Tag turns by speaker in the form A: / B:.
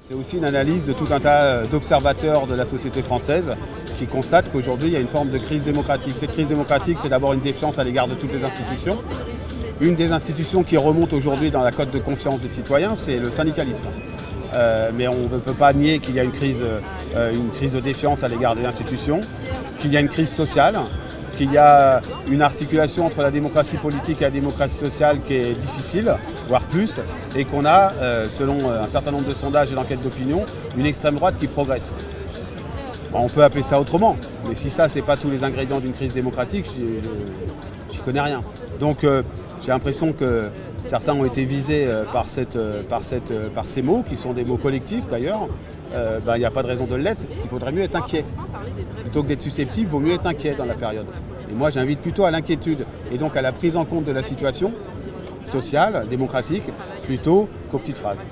A: C'est aussi une analyse de tout un tas d'observateurs de la société française qui constatent qu'aujourd'hui, il y a une forme de crise démocratique. Cette crise démocratique, c'est d'abord une défiance à l'égard de toutes les institutions. Une des institutions qui remonte aujourd'hui dans la cote de confiance des citoyens, c'est le syndicalisme. Mais on ne peut pas nier qu'il y a une crise de défiance à l'égard des institutions, qu'il y a une crise sociale, qu'il y a une articulation entre la démocratie politique et la démocratie sociale qui est difficile, voire plus, et qu'on a, selon un certain nombre de sondages et d'enquêtes d'opinion, une extrême droite qui progresse. On peut appeler ça autrement, mais si ça, ce n'est pas tous les ingrédients d'une crise démocratique, j'y connais rien. Donc j'ai l'impression que certains ont été visés par ces mots, qui sont des mots collectifs d'ailleurs. Il n'y a pas de raison de l'être, parce qu'il faudrait mieux être inquiet. Plutôt que d'être susceptible, il vaut mieux être inquiet dans la période. Et moi, j'invite plutôt à l'inquiétude et donc à la prise en compte de la situation sociale, démocratique, plutôt qu'aux petites phrases.